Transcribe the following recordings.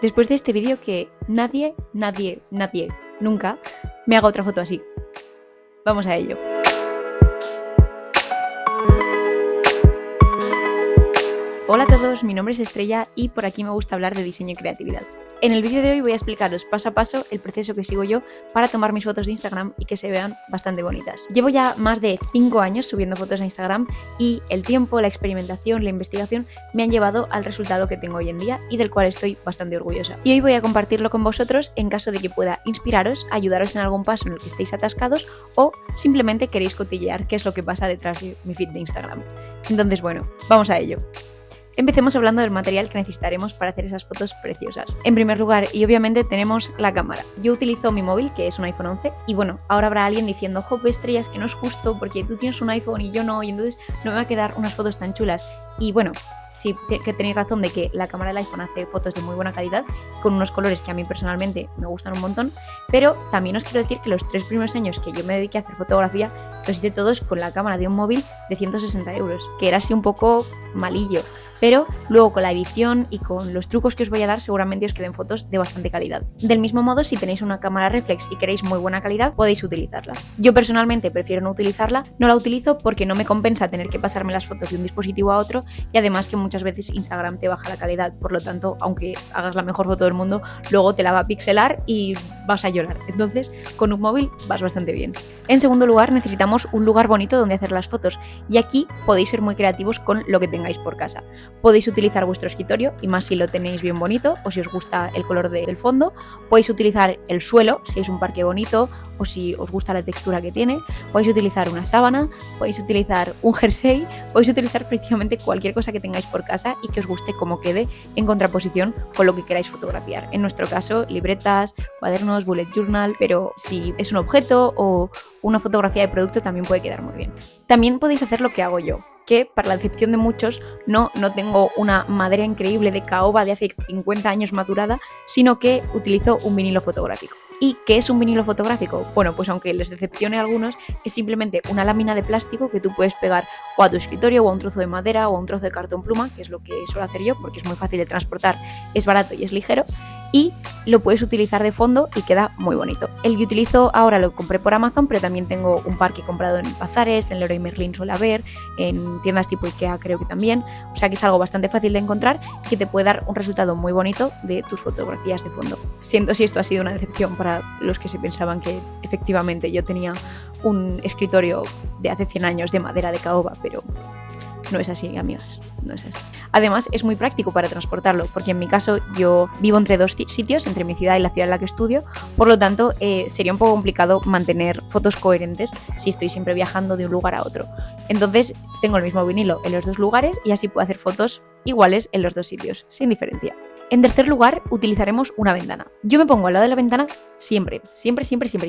después de este vídeo que nadie, nunca me haga otra foto así. Vamos a ello. Hola a todos, mi nombre es Estrella y por aquí me gusta hablar de diseño y creatividad. En el vídeo de hoy voy a explicaros paso a paso el proceso que sigo yo para tomar mis fotos de Instagram y que se vean bastante bonitas. Llevo ya más de 5 años subiendo fotos a Instagram y el tiempo, la experimentación, la investigación me han llevado al resultado que tengo hoy en día y del cual estoy bastante orgullosa. Y hoy voy a compartirlo con vosotros en caso de que pueda inspiraros, ayudaros en algún paso en el que estéis atascados o simplemente queréis cotillear qué es lo que pasa detrás de mi feed de Instagram. Entonces, bueno, vamos a ello. Empecemos hablando del material que necesitaremos para hacer esas fotos preciosas. En primer lugar, y obviamente, tenemos la cámara. Yo utilizo mi móvil, que es un iPhone 11, y bueno, ahora habrá alguien diciendo, jope, Estrellas, que no es justo porque tú tienes un iPhone y yo no, y entonces no me va a quedar unas fotos tan chulas. Y bueno, sí que tenéis razón de que la cámara del iPhone hace fotos de muy buena calidad, con unos colores que a mí personalmente me gustan un montón, pero también os quiero decir que los 3 primeros años que yo me dediqué a hacer fotografía, los hice todos con la cámara de un móvil de 160 €, que era así un poco malillo. Pero luego con la edición y con los trucos que os voy a dar seguramente os queden fotos de bastante calidad. Del mismo modo, si tenéis una cámara reflex y queréis muy buena calidad, podéis utilizarla. Yo personalmente prefiero no utilizarla, no la utilizo porque no me compensa tener que pasarme las fotos de un dispositivo a otro y además que muchas veces Instagram te baja la calidad, por lo tanto, aunque hagas la mejor foto del mundo, luego te la va a pixelar y vas a llorar. Entonces, con un móvil vas bastante bien. En segundo lugar, necesitamos un lugar bonito donde hacer las fotos y aquí podéis ser muy creativos con lo que tengáis por casa. Podéis utilizar vuestro escritorio, y más si lo tenéis bien bonito o si os gusta el color del fondo. Podéis utilizar el suelo, si es un parque bonito o si os gusta la textura que tiene. Podéis utilizar una sábana, podéis utilizar un jersey, podéis utilizar prácticamente cualquier cosa que tengáis por casa y que os guste cómo quede en contraposición con lo que queráis fotografiar. En nuestro caso, libretas, cuadernos, bullet journal, pero si es un objeto o una fotografía de producto también puede quedar muy bien. También podéis hacer lo que hago yo, que para la decepción de muchos no tengo una madera increíble de caoba de hace 50 años madurada, sino que utilizo un vinilo fotográfico. ¿Y qué es un vinilo fotográfico? Bueno, pues aunque les decepcione a algunos, es simplemente una lámina de plástico que tú puedes pegar o a tu escritorio o a un trozo de madera o a un trozo de cartón pluma, que es lo que suelo hacer yo porque es muy fácil de transportar, es barato y es ligero, y lo puedes utilizar de fondo y queda muy bonito. El que utilizo ahora lo compré por Amazon, pero también tengo un par que he comprado en bazares, en Leroy Merlin suele haber, en tiendas tipo Ikea creo que también, o sea que es algo bastante fácil de encontrar y que te puede dar un resultado muy bonito de tus fotografías de fondo. Siento si esto ha sido una decepción para los que se pensaban que efectivamente yo tenía un escritorio de hace 100 años de madera de caoba, pero no es así, amigas, no es así. Además, es muy práctico para transportarlo, porque en mi caso yo vivo entre 2 sitios, entre mi ciudad y la ciudad en la que estudio, por lo tanto sería un poco complicado mantener fotos coherentes si estoy siempre viajando de un lugar a otro. Entonces tengo el mismo vinilo en los 2 lugares y así puedo hacer fotos iguales en los 2 sitios, sin diferencia. En tercer lugar, utilizaremos una ventana. Yo me pongo al lado de la ventana siempre. Yo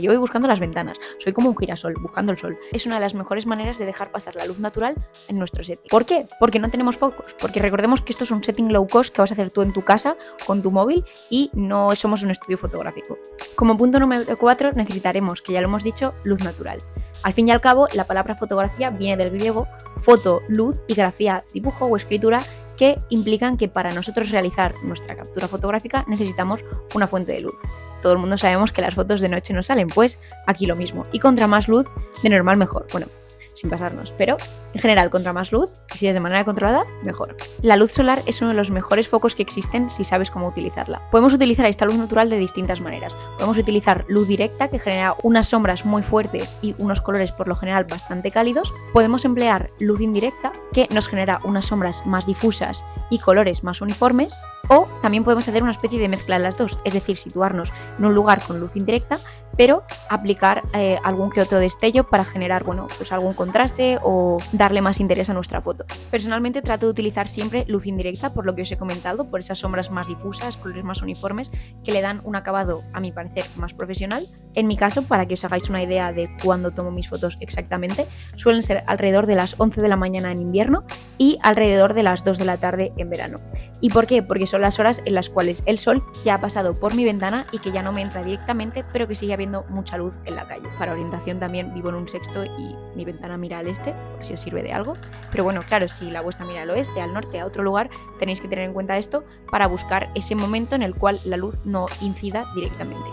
voy buscando las ventanas. Soy como un girasol, buscando el sol. Es una de las mejores maneras de dejar pasar la luz natural en nuestro setting. ¿Por qué? Porque no tenemos focos. Porque recordemos que esto es un setting low cost que vas a hacer tú en tu casa con tu móvil y no somos un estudio fotográfico. Como punto número 4, necesitaremos, que ya lo hemos dicho, luz natural. Al fin y al cabo, la palabra fotografía viene del griego foto, luz, y grafía, dibujo o escritura, que implican que para nosotros realizar nuestra captura fotográfica necesitamos una fuente de luz. Todo el mundo sabemos que las fotos de noche no salen, pues aquí lo mismo. Y contra más luz, de normal mejor. Bueno, sin pasarnos, pero en general contra más luz, y si es de manera controlada, mejor. La luz solar es uno de los mejores focos que existen si sabes cómo utilizarla. Podemos utilizar esta luz natural de distintas maneras. Podemos utilizar luz directa, que genera unas sombras muy fuertes y unos colores por lo general bastante cálidos. Podemos emplear luz indirecta, que nos genera unas sombras más difusas y colores más uniformes. O también podemos hacer una especie de mezcla de las dos, es decir, situarnos en un lugar con luz indirecta, pero aplicar algún que otro destello para generar, bueno, pues algún contraste o darle más interés a nuestra foto. Personalmente trato de utilizar siempre luz indirecta, por lo que os he comentado, por esas sombras más difusas, colores más uniformes, que le dan un acabado, a mi parecer, más profesional. En mi caso, para que os hagáis una idea de cuándo tomo mis fotos exactamente, suelen ser alrededor de las 11 de la mañana en invierno y alrededor de las 2 de la tarde en verano. ¿Y por qué? Porque son las horas en las cuales el sol ya ha pasado por mi ventana y que ya no me entra directamente, pero que sigue habiendo entrando mucha luz en la calle. Para orientación también vivo en un sexto y mi ventana mira al este, por si os sirve de algo. Pero bueno, claro, si la vuestra mira al oeste, al norte, a otro lugar, tenéis que tener en cuenta esto para buscar ese momento en el cual la luz no incida directamente.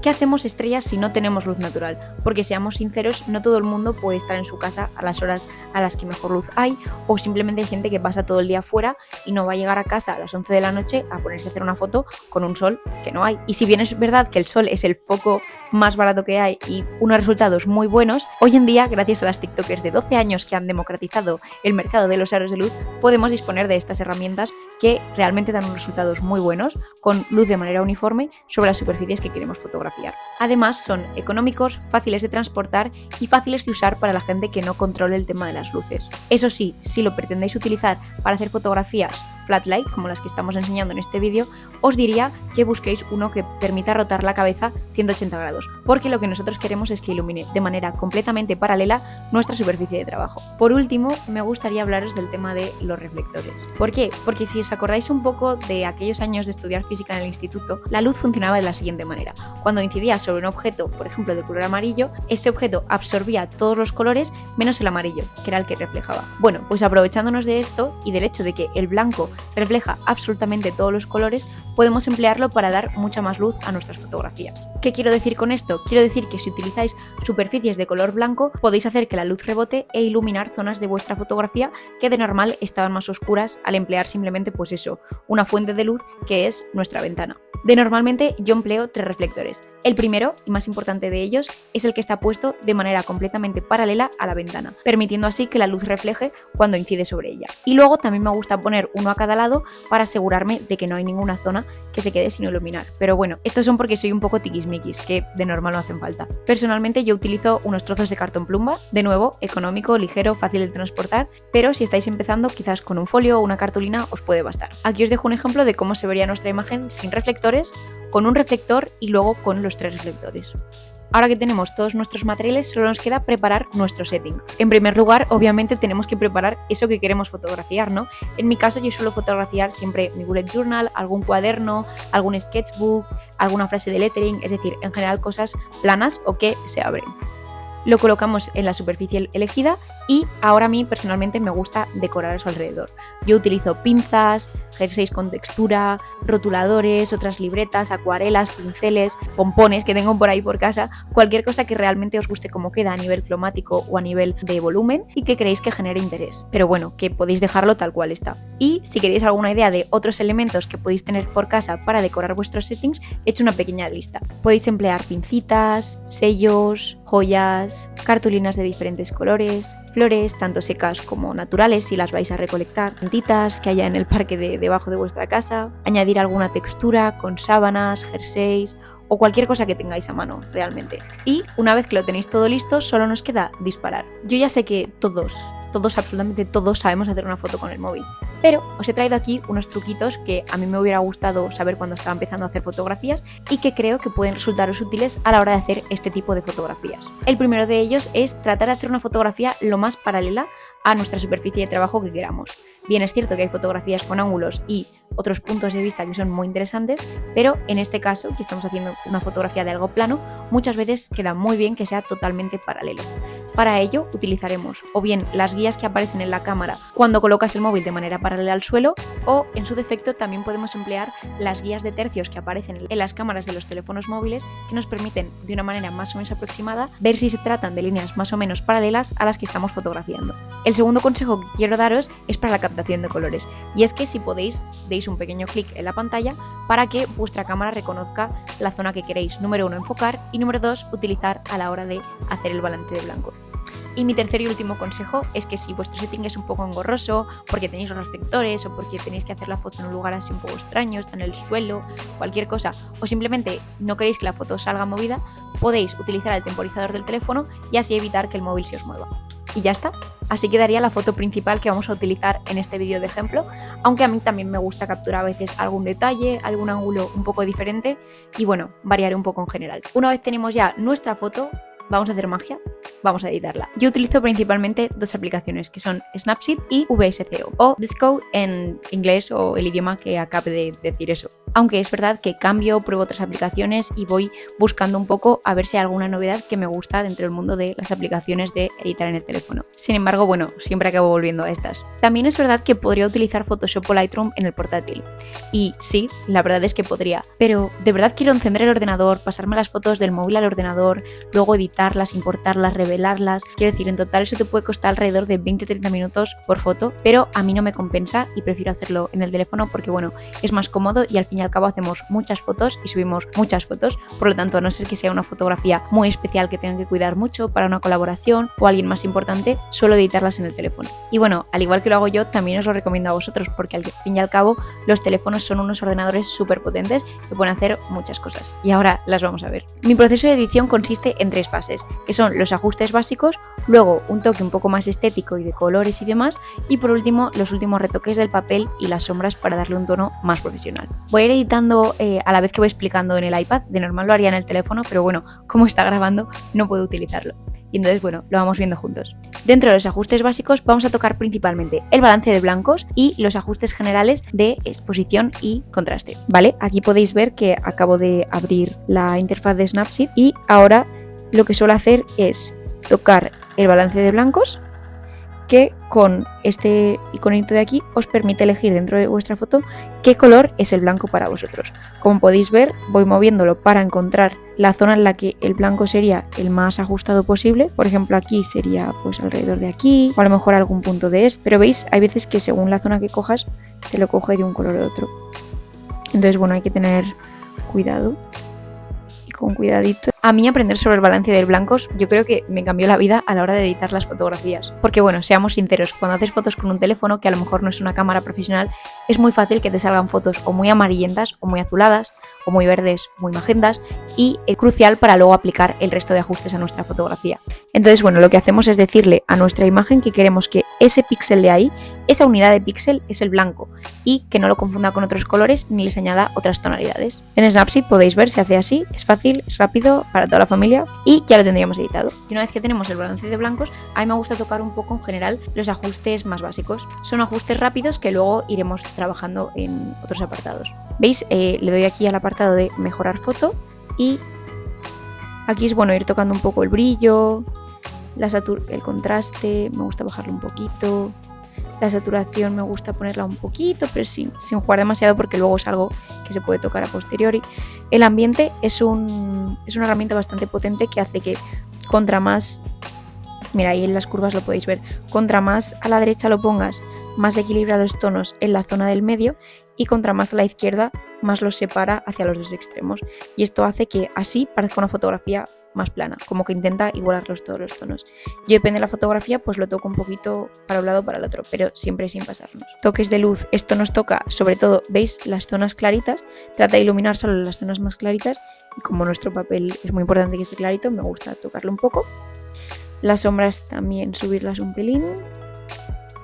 ¿Qué hacemos, estrellas, si no tenemos luz natural? Porque seamos sinceros, no todo el mundo puede estar en su casa a las horas a las que mejor luz hay, o simplemente hay gente que pasa todo el día fuera y no va a llegar a casa a las 11 de la noche a ponerse a hacer una foto con un sol que no hay. Y si bien es verdad que el sol es el foco más barato que hay y unos resultados muy buenos, hoy en día, gracias a las tiktokers de 12 años que han democratizado el mercado de los aros de luz, podemos disponer de estas herramientas que realmente dan unos resultados muy buenos, con luz de manera uniforme sobre las superficies que queremos fotografiar. Además, son económicos, fáciles de transportar y fáciles de usar para la gente que no controle el tema de las luces. Eso sí, si lo pretendéis utilizar para hacer fotografías flat light, como las que estamos enseñando en este vídeo, os diría que busquéis uno que permita rotar la cabeza 180 grados, porque lo que nosotros queremos es que ilumine de manera completamente paralela nuestra superficie de trabajo. Por último, me gustaría hablaros del tema de los reflectores. ¿Por qué? Porque si os acordáis un poco de aquellos años de estudiar física en el instituto, la luz funcionaba de la siguiente manera. Cuando incidía sobre un objeto, por ejemplo de color amarillo, este objeto absorbía todos los colores menos el amarillo, que era el que reflejaba. Bueno, pues aprovechándonos de esto y del hecho de que el blanco refleja absolutamente todos los colores, podemos emplearlo para dar mucha más luz a nuestras fotografías. ¿Qué quiero decir con esto? Quiero decir que si utilizáis superficies de color blanco, podéis hacer que la luz rebote e iluminar zonas de vuestra fotografía que de normal estaban más oscuras al emplear simplemente, pues eso, una fuente de luz que es nuestra ventana. De normalmente yo empleo 3 reflectores. El primero, y más importante de ellos, es el que está puesto de manera completamente paralela a la ventana, permitiendo así que la luz refleje cuando incide sobre ella. Y luego también me gusta poner uno a cada lado para asegurarme de que no hay ninguna zona que se quede sin iluminar. Pero bueno, estos son porque soy un poco tiquismiquis, que de normal no hacen falta. Personalmente yo utilizo unos trozos de cartón plumba, de nuevo, económico, ligero, fácil de transportar, pero si estáis empezando quizás con un folio o una cartulina os puede bastar. Aquí os dejo un ejemplo de cómo se vería nuestra imagen sin reflectores, con un reflector y luego con los 3 reflectores. Ahora que tenemos todos nuestros materiales, solo nos queda preparar nuestro setting. En primer lugar, obviamente tenemos que preparar eso que queremos fotografiar, ¿no? En mi caso, yo suelo fotografiar siempre mi bullet journal, algún cuaderno, algún sketchbook, alguna frase de lettering, es decir, en general cosas planas o que se abren. Lo colocamos en la superficie elegida y ahora a mí personalmente me gusta decorar a su alrededor. Yo utilizo pinzas, jerseys con textura, rotuladores, otras libretas, acuarelas, pinceles, pompones que tengo por ahí por casa, cualquier cosa que realmente os guste cómo queda a nivel cromático o a nivel de volumen y que creéis que genere interés. Pero bueno, que podéis dejarlo tal cual está. Y si queréis alguna idea de otros elementos que podéis tener por casa para decorar vuestros settings, he hecho una pequeña lista. Podéis emplear pincitas, sellos, joyas, cartulinas de diferentes colores, flores, tanto secas como naturales si las vais a recolectar, plantitas que haya en el parque debajo de vuestra casa, añadir alguna textura con sábanas, jerseys o cualquier cosa que tengáis a mano realmente. Y una vez que lo tenéis todo listo, solo nos queda disparar. Yo ya sé que todos, absolutamente todos sabemos hacer una foto con el móvil, pero os he traído aquí unos truquitos que a mí me hubiera gustado saber cuando estaba empezando a hacer fotografías y que creo que pueden resultaros útiles a la hora de hacer este tipo de fotografías. El primero de ellos es tratar de hacer una fotografía lo más paralela a nuestra superficie de trabajo que queramos. Bien, es cierto que hay fotografías con ángulos y otros puntos de vista que son muy interesantes, pero en este caso, que estamos haciendo una fotografía de algo plano, muchas veces queda muy bien que sea totalmente paralelo. Para ello utilizaremos o bien las guías que aparecen en la cámara cuando colocas el móvil de manera paralela al suelo, o en su defecto también podemos emplear las guías de tercios que aparecen en las cámaras de los teléfonos móviles, que nos permiten de una manera más o menos aproximada ver si se tratan de líneas más o menos paralelas a las que estamos fotografiando. El segundo consejo que quiero daros es para la captación de colores, y es que si podéis, deis un pequeño clic en la pantalla para que vuestra cámara reconozca la zona que queréis, número 1 enfocar y número 2 utilizar a la hora de hacer el balance de blanco. Y mi tercer y último consejo es que si vuestro setting es un poco engorroso, porque tenéis los reflectores o porque tenéis que hacer la foto en un lugar así un poco extraño, está en el suelo, cualquier cosa, o simplemente no queréis que la foto salga movida, podéis utilizar el temporizador del teléfono y así evitar que el móvil se os mueva. Y ya está. Así quedaría la foto principal que vamos a utilizar en este vídeo de ejemplo, aunque a mí también me gusta capturar a veces algún detalle, algún ángulo un poco diferente y bueno, variaré un poco en general. Una vez tenemos ya nuestra foto, vamos a hacer magia, vamos a editarla. Yo utilizo principalmente 2 aplicaciones que son Snapseed y VSCO o VSCO en inglés o el idioma que acabe de decir eso. aunque es verdad que cambio, pruebo otras aplicaciones y voy buscando un poco a ver si hay alguna novedad que me gusta dentro del mundo de las aplicaciones de editar en el teléfono. Sin embargo, bueno, siempre acabo volviendo a estas. También es verdad que podría utilizar Photoshop o Lightroom en el portátil. Y sí, la verdad es que podría, pero de verdad quiero encender el ordenador, pasarme las fotos del móvil al ordenador, luego editarlas, importarlas, revelarlas. Quiero decir, en total eso te puede costar alrededor de 20-30 minutos por foto, pero a mí no me compensa y prefiero hacerlo en el teléfono porque bueno, es más cómodo y al fin y al cabo hacemos muchas fotos y subimos muchas fotos, por lo tanto a no ser que sea una fotografía muy especial que tengan que cuidar mucho para una colaboración o alguien más importante, suelo editarlas en el teléfono. Y bueno, al igual que lo hago yo, también os lo recomiendo a vosotros porque al fin y al cabo los teléfonos son unos ordenadores súper potentes que pueden hacer muchas cosas. Y ahora las vamos a ver. Mi proceso de edición consiste en 3 fases, que son los ajustes básicos, luego un toque un poco más estético y de colores y demás, y por último los últimos retoques del papel y las sombras para darle un tono más profesional. Voy a ir editando a la vez que voy explicando en el iPad, de normal lo haría en el teléfono, pero bueno, como está grabando no puedo utilizarlo. Y entonces, bueno, lo vamos viendo juntos. Dentro de los ajustes básicos vamos a tocar principalmente el balance de blancos y los ajustes generales de exposición y contraste, ¿vale? Aquí podéis ver que acabo de abrir la interfaz de Snapseed y ahora lo que suelo hacer es tocar el balance de blancos, que con este iconito de aquí os permite elegir dentro de vuestra foto qué color es el blanco para vosotros. Como podéis ver, voy moviéndolo para encontrar la zona en la que el blanco sería el más ajustado posible. Por ejemplo, aquí sería pues alrededor de aquí, o a lo mejor algún punto de este. Pero veis, hay veces que según la zona que cojas, te lo coge de un color u otro. Entonces, bueno, hay que tener cuidado. Con cuidadito. A mí aprender sobre el balance de blancos yo creo que me cambió la vida a la hora de editar las fotografías. Porque bueno, seamos sinceros, cuando haces fotos con un teléfono que a lo mejor no es una cámara profesional, es muy fácil que te salgan fotos o muy amarillentas o muy azuladas o muy verdes, muy magentas, y es crucial para luego aplicar el resto de ajustes a nuestra fotografía. Entonces, bueno, lo que hacemos es decirle a nuestra imagen que queremos que ese píxel de ahí, esa unidad de píxel es el blanco y que no lo confunda con otros colores ni les añada otras tonalidades. En Snapseed podéis ver, se hace así, es fácil, es rápido para toda la familia y ya lo tendríamos editado. Y una vez que tenemos el balance de blancos, a mí me gusta tocar un poco en general los ajustes más básicos. Son ajustes rápidos que luego iremos trabajando en otros apartados. ¿Veis? Le doy aquí al apartado de mejorar foto y aquí es bueno ir tocando un poco el brillo, el contraste, me gusta bajarlo un poquito, la saturación me gusta ponerla un poquito, pero sin jugar demasiado porque luego es algo que se puede tocar a posteriori. El ambiente es una herramienta bastante potente que hace que contra más, mira ahí en las curvas lo podéis ver, contra más a la derecha lo pongas, más equilibra los tonos en la zona del medio y contra más a la izquierda, más los separa hacia los dos extremos. Y esto hace que así parezca una fotografía más plana, como que intenta igualarlos todos los tonos. Yo depende de la fotografía, pues lo toco un poquito para un lado o para el otro, pero siempre sin pasarnos. Toques de luz, esto nos toca, sobre todo, ¿veis? Las zonas claritas, trata de iluminar solo las zonas más claritas y como nuestro papel es muy importante que esté clarito, me gusta tocarlo un poco. Las sombras también subirlas un pelín.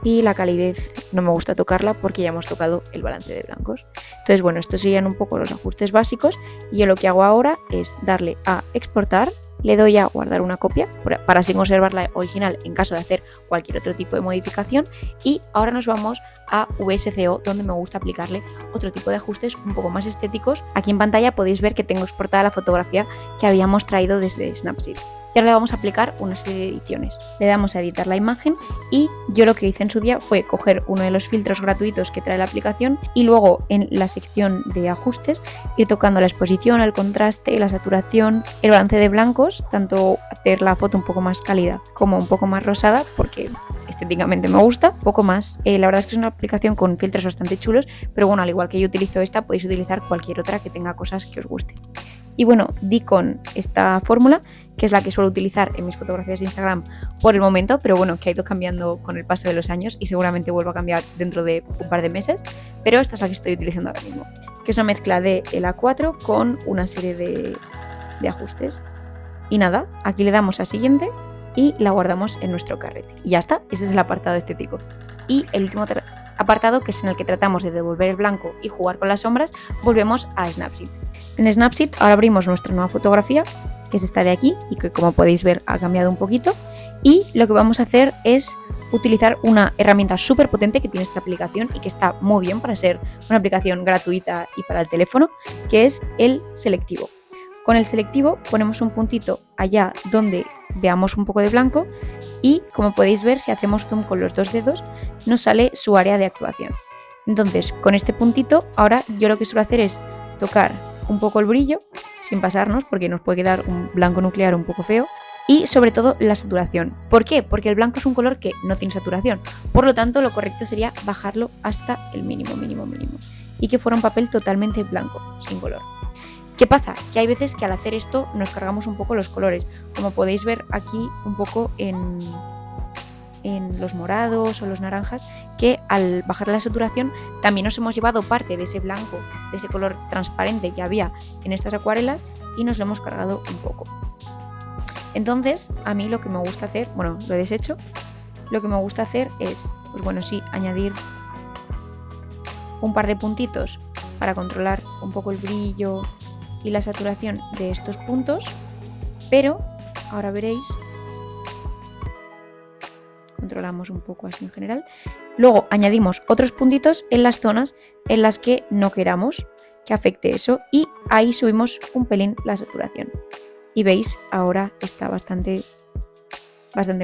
Y la calidez no me gusta tocarla porque ya hemos tocado el balance de blancos. Entonces, bueno, estos serían un poco los ajustes básicos y yo lo que hago ahora es darle a exportar, le doy a guardar una copia para así conservar la original en caso de hacer cualquier otro tipo de modificación y ahora nos vamos a VSCO donde me gusta aplicarle otro tipo de ajustes un poco más estéticos. Aquí en pantalla podéis ver que tengo exportada la fotografía que habíamos traído desde Snapseed. Y ahora le vamos a aplicar una serie de ediciones. Le damos a editar la imagen y yo lo que hice en su día fue coger uno de los filtros gratuitos que trae la aplicación y luego en la sección de ajustes ir tocando la exposición, el contraste, la saturación, el balance de blancos, tanto hacer la foto un poco más cálida como un poco más rosada porque estéticamente me gusta, poco más. La verdad es que es una aplicación con filtros bastante chulos, pero bueno, al igual que yo utilizo esta, podéis utilizar cualquier otra que tenga cosas que os guste. Y bueno, di con esta fórmula, que es la que suelo utilizar en mis fotografías de Instagram por el momento, pero bueno, que ha ido cambiando con el paso de los años y seguramente vuelva a cambiar dentro de un par de meses, pero esta es la que estoy utilizando ahora mismo, que es una mezcla de el A4 con una serie de ajustes. Y nada, aquí le damos a siguiente y la guardamos en nuestro carrete. Y ya está, ese es el apartado estético. Y el último apartado, que es en el que tratamos de devolver el blanco y jugar con las sombras, volvemos a Snapseed. En Snapseed ahora abrimos nuestra nueva fotografía, que es esta de aquí y que como podéis ver ha cambiado un poquito, y lo que vamos a hacer es utilizar una herramienta súper potente que tiene esta aplicación y que está muy bien para ser una aplicación gratuita y para el teléfono, que es el selectivo. Con el selectivo ponemos un puntito allá donde veamos un poco de blanco y, como podéis ver, si hacemos zoom con los 2 dedos, nos sale su área de actuación. Entonces, con este puntito, ahora yo lo que suelo hacer es tocar un poco el brillo, sin pasarnos, porque nos puede quedar un blanco nuclear un poco feo, y sobre todo la saturación. ¿Por qué? Porque el blanco es un color que no tiene saturación, por lo tanto lo correcto sería bajarlo hasta el mínimo y que fuera un papel totalmente blanco, sin color. ¿Qué pasa? Que hay veces que al hacer esto nos cargamos un poco los colores, como podéis ver aquí un poco en los morados o los naranjas, que al bajar la saturación también nos hemos llevado parte de ese blanco, de ese color transparente que había en estas acuarelas y nos lo hemos cargado un poco. Entonces, a mí lo que me gusta hacer, bueno, lo he deshecho, lo que me gusta hacer es, pues bueno, sí, añadir un par de puntitos para controlar un poco el brillo y la saturación de estos puntos, pero ahora veréis, controlamos un poco así en general, luego añadimos otros puntitos en las zonas en las que no queramos que afecte eso y ahí subimos un pelín la saturación. Y veis, ahora está bastante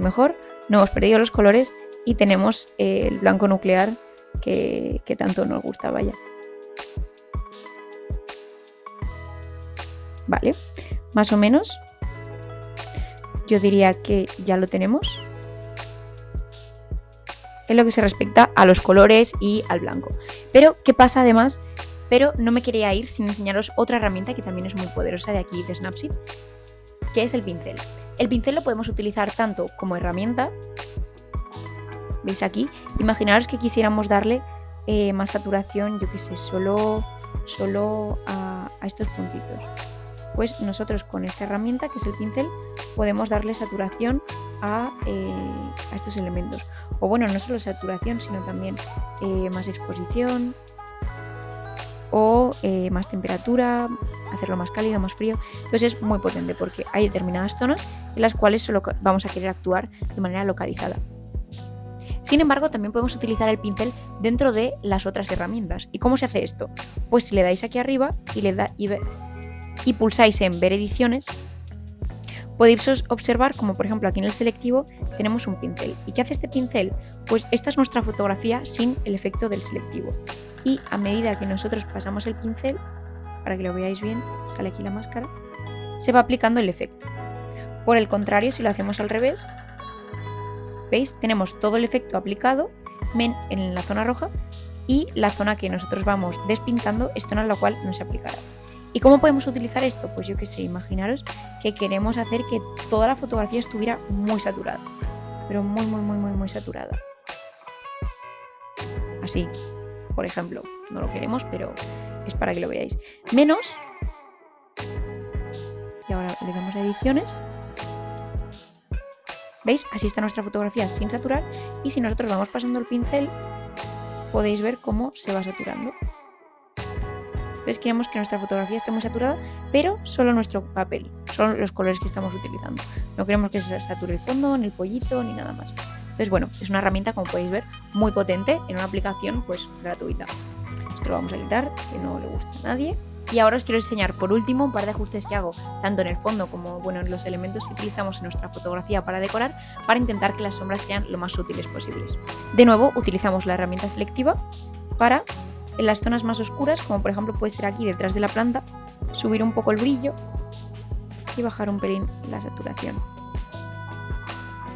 mejor, no hemos perdido los colores y tenemos el blanco nuclear que tanto nos gusta, vaya. Vale, más o menos yo diría que ya lo tenemos en lo que se respecta a los colores y al blanco. Pero, ¿qué pasa además? Pero no me quería ir sin enseñaros otra herramienta que también es muy poderosa de aquí de Snapseed, que es el pincel. El pincel lo podemos utilizar tanto como herramienta, veis aquí, imaginaros que quisiéramos darle más saturación, yo qué sé, solo a estos puntitos. Pues nosotros con esta herramienta, que es el pincel, podemos darle saturación a estos elementos. O bueno, no solo saturación, sino también más exposición o más temperatura, hacerlo más cálido, más frío. Entonces es muy potente porque hay determinadas zonas en las cuales solo vamos a querer actuar de manera localizada. Sin embargo, también podemos utilizar el pincel dentro de las otras herramientas. ¿Y cómo se hace esto? Pues si le dais aquí arriba y pulsáis en ver ediciones, podéis observar como por ejemplo aquí en el selectivo tenemos un pincel. ¿Y qué hace este pincel? Pues esta es nuestra fotografía sin el efecto del selectivo. Y a medida que nosotros pasamos el pincel, para que lo veáis bien, sale aquí la máscara, se va aplicando el efecto. Por el contrario, si lo hacemos al revés, ¿veis? Tenemos todo el efecto aplicado en la zona roja y la zona que nosotros vamos despintando es zona en la cual no se aplicará. ¿Y cómo podemos utilizar esto? Pues yo qué sé, imaginaros que queremos hacer que toda la fotografía estuviera muy saturada, pero muy saturada. Así, por ejemplo, no lo queremos, pero es para que lo veáis. Menos, y ahora le damos a ediciones. ¿Veis? Así está nuestra fotografía sin saturar y si nosotros vamos pasando el pincel podéis ver cómo se va saturando. Entonces queremos que nuestra fotografía esté muy saturada, pero solo nuestro papel, solo los colores que estamos utilizando. No queremos que se sature el fondo, ni el pollito, ni nada más. Entonces bueno, es una herramienta, como podéis ver, muy potente en una aplicación pues gratuita. Esto lo vamos a quitar, que no le gusta a nadie. Y ahora os quiero enseñar por último un par de ajustes que hago tanto en el fondo como bueno, en los elementos que utilizamos en nuestra fotografía para decorar, para intentar que las sombras sean lo más sutiles posibles. De nuevo utilizamos la herramienta selectiva para, en las zonas más oscuras, como por ejemplo puede ser aquí detrás de la planta, subir un poco el brillo y bajar un pelín la saturación.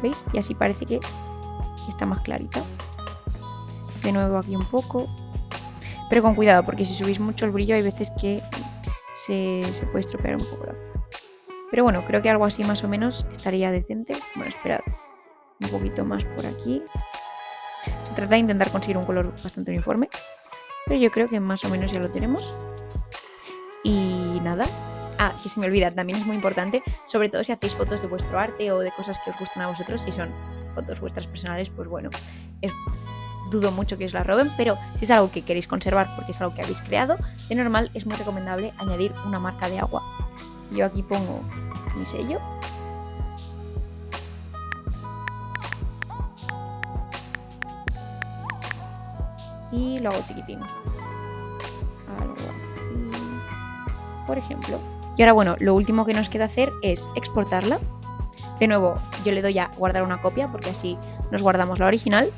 ¿Veis? Y así parece que está más clarita. De nuevo aquí un poco. Pero con cuidado, porque si subís mucho el brillo hay veces que se puede estropear un poco la foto. Pero bueno, creo que algo así más o menos estaría decente. Bueno, esperad, un poquito más por aquí. Se trata de intentar conseguir un color bastante uniforme, pero yo creo que más o menos ya lo tenemos. Y nada. Ah, que se me olvida, también es muy importante, sobre todo si hacéis fotos de vuestro arte o de cosas que os gustan a vosotros, si son fotos vuestras personales, pues bueno, dudo mucho que os la roben, pero si es algo que queréis conservar porque es algo que habéis creado, de normal es muy recomendable añadir una marca de agua. Yo aquí pongo mi sello. y lo hago chiquitín. Algo así, por ejemplo. Y ahora bueno, lo último que nos queda hacer es exportarla. De nuevo, yo le doy a guardar una copia porque así nos guardamos la original.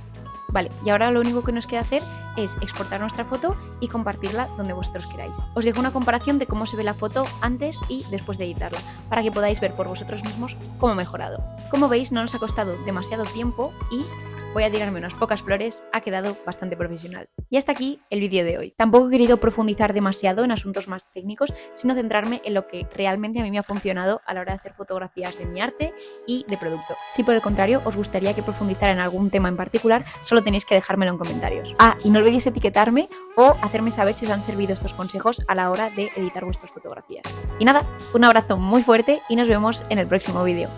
Vale, y ahora lo único que nos queda hacer es exportar nuestra foto y compartirla donde vosotros queráis. Os dejo una comparación de cómo se ve la foto antes y después de editarla, para que podáis ver por vosotros mismos cómo ha mejorado. Como veis, no nos ha costado demasiado tiempo y voy a tirarme unas pocas flores, ha quedado bastante profesional. Y hasta aquí el vídeo de hoy. Tampoco he querido profundizar demasiado en asuntos más técnicos, sino centrarme en lo que realmente a mí me ha funcionado a la hora de hacer fotografías de mi arte y de producto. Si por el contrario os gustaría que profundizara en algún tema en particular, solo tenéis que dejármelo en comentarios. Ah, y no olvidéis etiquetarme o hacerme saber si os han servido estos consejos a la hora de editar vuestras fotografías. Y nada, un abrazo muy fuerte y nos vemos en el próximo vídeo.